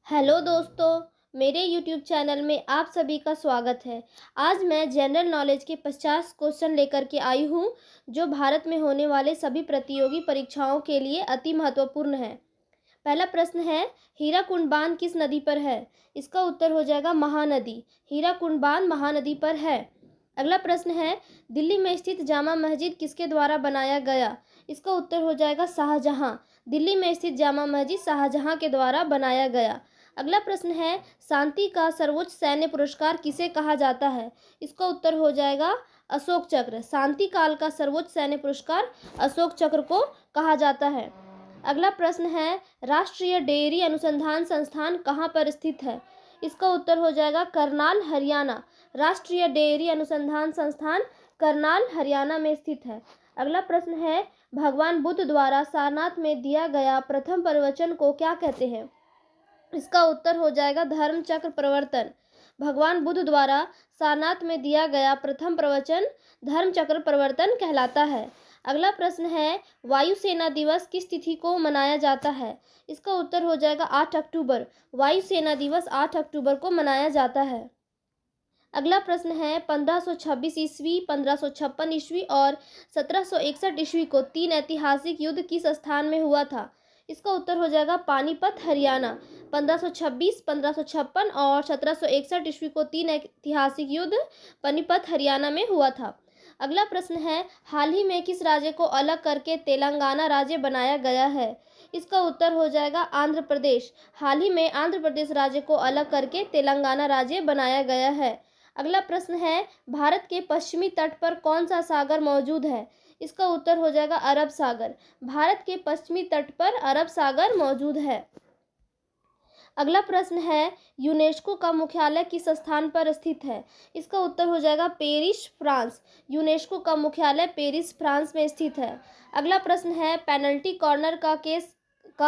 Hello दोस्तों, मेरे YouTube channel में आप सभी का स्वागत है। आज मैं जनरल नॉलेज के 50 क्वेश्चन लेकर के आई हूँ, जो भारत में होने वाले सभी प्रतियोगी परीक्षाओं के लिए अति महत्वपूर्ण है। पहला प्रश्न है, हीराकुंड बांध किस नदी पर है? इसका उत्तर हो जाएगा महानदी। हीराकुंड बांध महानदी पर है। अगला प्रश्न है, दिल्ली में स्थित जामा मस्जिद किसके द्वारा बनाया गया? इसका उत्तर हो जाएगा शाहजहां। दिल्ली में स्थित जामा मस्जिद शाहजहां के द्वारा बनाया गया। अगला प्रश्न है, शांति का सर्वोच्च सैन्य पुरस्कार किसे कहा जाता है? इसका उत्तर हो जाएगा अशोक चक्र। शांति काल का सर्वोच्च सैन्य पुरस्कार अशोक चक्र को कहा जाता है। अगला प्रश्न है, राष्ट्रीय डेयरी अनुसंधान संस्थान कहाँ पर स्थित है? इसका उत्तर हो जाएगा करनाल, हरियाणा। राष्ट्रीय डेयरी अनुसंधान संस्थान करनाल, हरियाणा में स्थित है। अगला प्रश्न है, भगवान बुद्ध द्वारा सारनाथ में दिया गया प्रथम प्रवचन को क्या कहते हैं? इसका उत्तर हो जाएगा धर्म चक्र प्रवर्तन। भगवान बुद्ध द्वारा सारनाथ में दिया गया प्रथम प्रवचन धर्म चक्र प्रवर्तन कहलाता है। अगला प्रश्न है, वायुसेना दिवस किस तिथि को मनाया जाता है? इसका उत्तर हो जाएगा 8 अक्टूबर। वायुसेना दिवस 8 अक्टूबर को मनाया जाता है। अगला प्रश्न है, 1526 ईस्वी, 1556 ईस्वी और 1761 ईस्वी को 3 ऐतिहासिक युद्ध किस स्थान में हुआ था? इसका उत्तर हो जाएगा पानीपत, हरियाणा। 1526, 1556 और 1761 ईस्वी को 3 ऐतिहासिक युद्ध पानीपत, हरियाणा में हुआ था। अगला प्रश्न है, हाल ही में किस राज्य को अलग करके तेलंगाना राज्य बनाया गया है? इसका उत्तर हो जाएगा आंध्र प्रदेश। हाल ही में आंध्र प्रदेश राज्य को अलग करके तेलंगाना राज्य बनाया गया है। अगला प्रश्न है, भारत के पश्चिमी तट पर कौन सा सागर मौजूद है? इसका उत्तर हो जाएगा अरब सागर। भारत के पश्चिमी तट पर अरब सागर मौजूद है। अगला प्रश्न है, यूनेस्को का मुख्यालय किस स्थान पर स्थित है? इसका उत्तर हो जाएगा पेरिस, फ्रांस। यूनेस्को का मुख्यालय पेरिस, फ्रांस में स्थित है। अगला प्रश्न है, पेनल्टी कॉर्नर का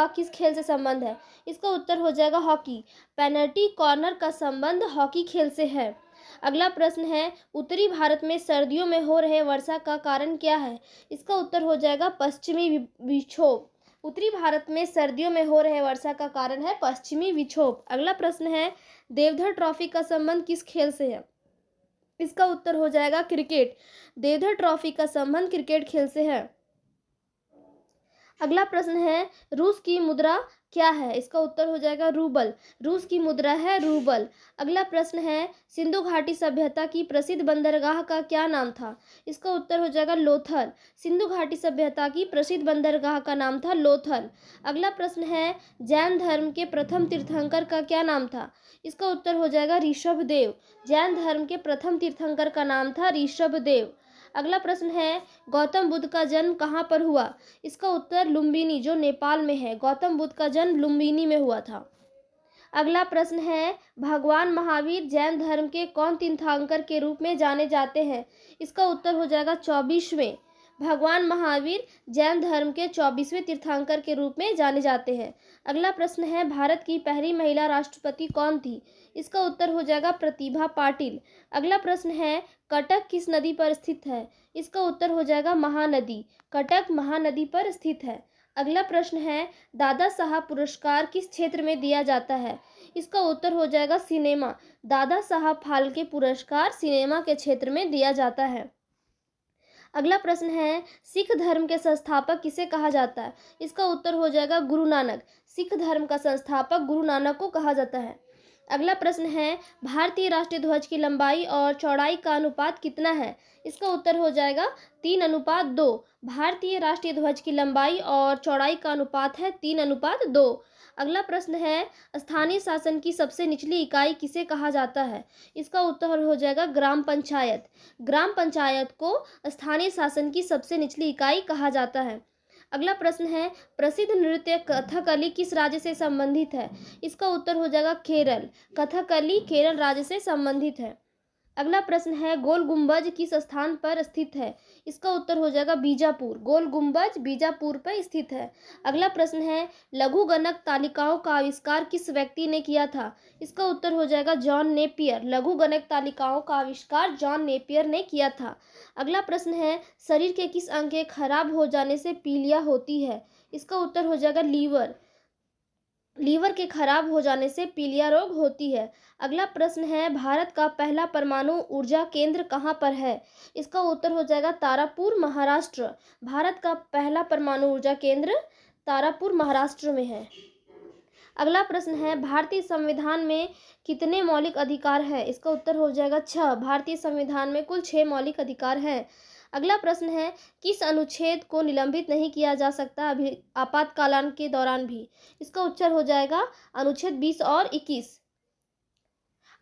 किस खेल से संबंध है? इसका उत्तर हो जाएगा हॉकी। पेनल्टी कॉर्नर का संबंध हॉकी खेल से है। अगला प्रश्न है, उत्तरी भारत में सर्दियों में हो रहे वर्षा का कारण क्या है? इसका उत्तर हो जाएगा पश्चिमी विक्षोभ। उत्तरी भारत में सर्दियों में हो रहे वर्षा का कारण है पश्चिमी विक्षोभ। अगला प्रश्न है, देवधर ट्रॉफी का संबंध किस खेल से है? इसका उत्तर हो जाएगा क्रिकेट। देवधर ट्रॉफी का संबंध क्रिकेट खेल से है। अगला प्रश्न है, रूस की मुद्रा क्या है? इसका उत्तर हो जाएगा रूबल। रूस की मुद्रा है रूबल। अगला प्रश्न है, सिंधु घाटी सभ्यता की प्रसिद्ध बंदरगाह का क्या नाम था? इसका उत्तर हो जाएगा लोथल। सिंधु घाटी सभ्यता की प्रसिद्ध बंदरगाह का नाम था लोथल। अगला प्रश्न है, जैन धर्म के प्रथम तीर्थंकर का क्या नाम था? इसका उत्तर हो जाएगा ऋषभदेव। जैन धर्म के प्रथम तीर्थंकर का नाम था ऋषभदेव। अगला प्रश्न है, गौतम बुद्ध का जन्म कहाँ पर हुआ? इसका उत्तर लुम्बिनी, जो नेपाल में है। गौतम बुद्ध का जन्म लुम्बिनी में हुआ था। अगला प्रश्न है, भगवान महावीर जैन धर्म के कौन तीर्थंकर के रूप में जाने जाते हैं? इसका उत्तर हो जाएगा 24वें। भगवान महावीर जैन धर्म के 24वें तीर्थंकर के रूप में जाने जाते हैं। अगला प्रश्न है, भारत की पहली महिला राष्ट्रपति कौन थी? इसका उत्तर हो जाएगा प्रतिभा पाटिल। अगला प्रश्न है, कटक किस नदी पर स्थित है? इसका उत्तर हो जाएगा महानदी। कटक महानदी पर स्थित है। अगला प्रश्न है, दादा साहब पुरस्कार किस क्षेत्र में दिया जाता है? इसका उत्तर हो जाएगा सिनेमा। दादा साहब फाल्के पुरस्कार सिनेमा के क्षेत्र में दिया जाता है। अगला प्रश्न है, सिख धर्म के संस्थापक किसे कहा जाता है? इसका उत्तर हो जाएगा गुरु नानक। सिख धर्म का संस्थापक गुरु नानक को कहा जाता है। अगला प्रश्न है, भारतीय राष्ट्रीय ध्वज की लंबाई और चौड़ाई का अनुपात कितना है? इसका उत्तर हो जाएगा 3:2। भारतीय राष्ट्रीय ध्वज की लंबाई और चौड़ाई का अनुपात है 3:2। अगला प्रश्न है, स्थानीय शासन की सबसे निचली इकाई किसे कहा जाता है? इसका उत्तर हो जाएगा ग्राम पंचायत। ग्राम पंचायत को स्थानीय शासन की सबसे निचली इकाई कहा जाता है। अगला प्रश्न है, प्रसिद्ध नृत्य कथकली किस राज्य से संबंधित है? इसका उत्तर हो जाएगा केरल। कथकली केरल राज्य से संबंधित है। अगला प्रश्न है, गोल गुंबज किस स्थान पर स्थित है? इसका उत्तर हो जाएगा बीजापुर। गोल गुंबज बीजापुर पर स्थित है। अगला प्रश्न है, लघु गणक तालिकाओं का आविष्कार किस व्यक्ति ने किया था? इसका उत्तर हो जाएगा जॉन नेपियर। लघु गणक तालिकाओं का आविष्कार जॉन नेपियर ने किया था। अगला प्रश्न है, शरीर के किस अंग के खराब हो जाने से पीलिया होती है? इसका उत्तर हो जाएगा लीवर। लीवर के खराब हो जाने से पीलिया रोग होती है। अगला प्रश्न है, भारत का पहला परमाणु ऊर्जा केंद्र कहाँ पर है? इसका उत्तर हो जाएगा तारापुर, महाराष्ट्र। भारत का पहला परमाणु ऊर्जा केंद्र तारापुर, महाराष्ट्र में है। अगला प्रश्न है, भारतीय संविधान में कितने मौलिक अधिकार है? इसका उत्तर हो जाएगा 6। भारतीय संविधान में कुल 6 मौलिक अधिकार हैं। अगला प्रश्न है, किस अनुच्छेद को निलंबित नहीं किया जा सकता अभी आपातकाल के दौरान भी? इसका उत्तर हो जाएगा अनुच्छेद 20 और 21।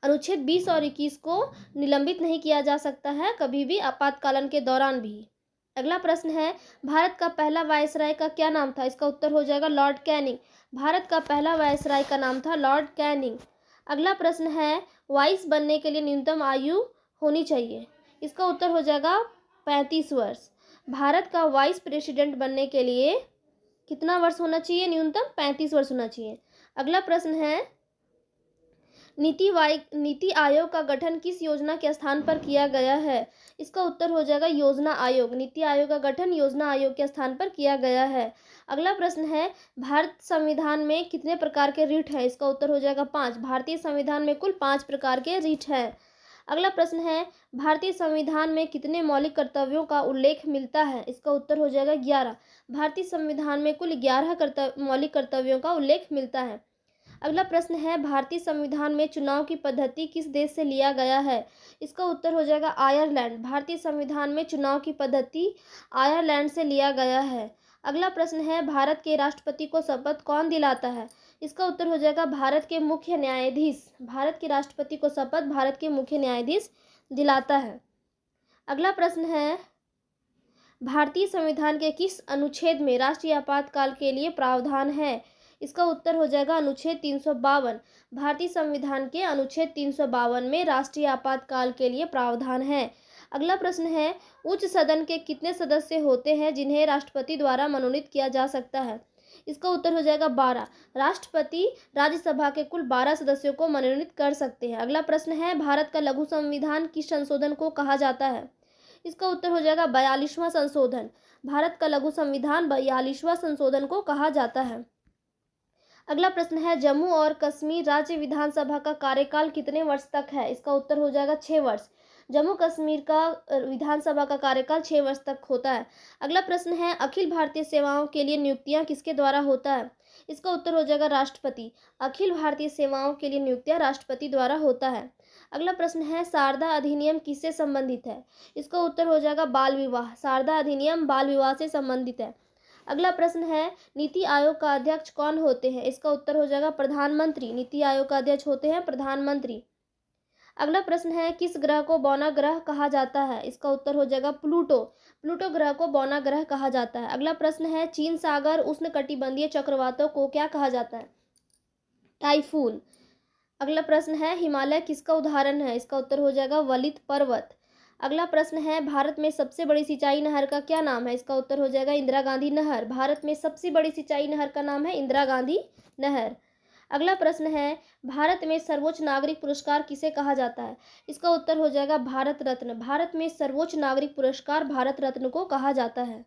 अनुच्छेद 20 और 21 को निलंबित नहीं किया जा सकता है कभी भी आपातकाल के दौरान भी। अगला प्रश्न है, भारत का पहला वायसराय का क्या नाम था? इसका उत्तर हो जाएगा लॉर्ड कैनिंग। भारत का पहला वायसराय का नाम था लॉर्ड कैनिंग। अगला प्रश्न है, वाइस बनने के लिए न्यूनतम आयु होनी चाहिए? इसका उत्तर हो जाएगा 35 वर्ष। भारत का वाइस प्रेसिडेंट बनने के लिए कितना वर्ष होना चाहिए? न्यूनतम 35 वर्ष होना चाहिए। अगला प्रश्न है, नीति आयोग का गठन किस योजना के स्थान पर किया गया है? इसका उत्तर हो जाएगा योजना आयोग। नीति आयोग का गठन योजना आयोग के स्थान पर किया गया है। अगला प्रश्न है, भारत संविधान में कितने प्रकार के रिट हैं? इसका उत्तर हो जाएगा 5। भारतीय संविधान में कुल 5 प्रकार के रिट हैं। अगला प्रश्न है, भारतीय संविधान में कितने मौलिक कर्तव्यों का उल्लेख मिलता है? इसका उत्तर हो जाएगा 11। भारतीय संविधान में कुल 11 मौलिक कर्तव्यों का उल्लेख मिलता है। अगला प्रश्न है, भारतीय संविधान में चुनाव की पद्धति किस देश से लिया गया है? इसका उत्तर हो जाएगा आयरलैंड। भारतीय संविधान में चुनाव की पद्धति आयरलैंड से लिया गया है। अगला प्रश्न है, भारत के राष्ट्रपति को शपथ कौन दिलाता है? इसका उत्तर हो जाएगा भारत के मुख्य न्यायाधीश। भारत के राष्ट्रपति को शपथ भारत के मुख्य न्यायाधीश दिलाता है। अगला प्रश्न है, भारतीय संविधान के किस अनुच्छेद में राष्ट्रीय आपातकाल के लिए प्रावधान है? इसका उत्तर हो जाएगा अनुच्छेद 352। भारतीय संविधान के अनुच्छेद 352 में राष्ट्रीय आपातकाल के लिए प्रावधान है। अगला प्रश्न है, उच्च सदन के कितने सदस्य होते हैं जिन्हें राष्ट्रपति द्वारा मनोनीत किया जा सकता है? इसका उत्तर हो जाएगा 12। राष्ट्रपति राज्यसभा के कुल 12 सदस्यों को मनोनीत कर सकते हैं। अगला प्रश्न है, भारत का लघु संविधान किस संशोधन को कहा जाता है? इसका उत्तर हो जाएगा 42वां संशोधन। भारत का लघु संविधान 42वां संशोधन को कहा जाता है। अगला प्रश्न है, जम्मू और कश्मीर राज्य विधानसभा का कार्यकाल कितने वर्ष तक है? इसका उत्तर हो जाएगा 6 वर्ष। जम्मू कश्मीर का विधानसभा का कार्यकाल 6 वर्ष तक होता है। अगला प्रश्न है, अखिल भारतीय सेवाओं के लिए नियुक्तियां किसके द्वारा होता है? इसका उत्तर हो जाएगा राष्ट्रपति। अखिल भारतीय सेवाओं के लिए नियुक्तियां राष्ट्रपति द्वारा होता है। अगला प्रश्न है, शारदा अधिनियम किससे संबंधित है? इसका उत्तर हो जाएगा बाल विवाह। शारदा अधिनियम बाल विवाह से संबंधित है। अगला प्रश्न है, नीति आयोग का अध्यक्ष कौन होते हैं? इसका उत्तर हो जाएगा प्रधानमंत्री। नीति आयोग का अध्यक्ष होते हैं प्रधानमंत्री। अगला प्रश्न है, किस ग्रह को बौना ग्रह कहा जाता है? इसका उत्तर हो जाएगा प्लूटो। प्लूटो ग्रह को बौना ग्रह कहा जाता है। अगला प्रश्न है, चीन सागर उष्णकटिबंधीय चक्रवातों को क्या कहा जाता है? टाइफून। अगला प्रश्न है, हिमालय किसका उदाहरण है? इसका उत्तर हो जाएगा वलित पर्वत। अगला प्रश्न है, भारत में सबसे बड़ी सिंचाई नहर का क्या नाम है? इसका उत्तर हो जाएगा इंदिरा गांधी नहर। भारत में सबसे बड़ी सिंचाई नहर का नाम है इंदिरा गांधी नहर। अगला प्रश्न है, भारत में सर्वोच्च नागरिक पुरस्कार किसे कहा जाता है? इसका उत्तर हो जाएगा भारत रत्न। भारत में सर्वोच्च नागरिक पुरस्कार भारत रत्न को कहा जाता है।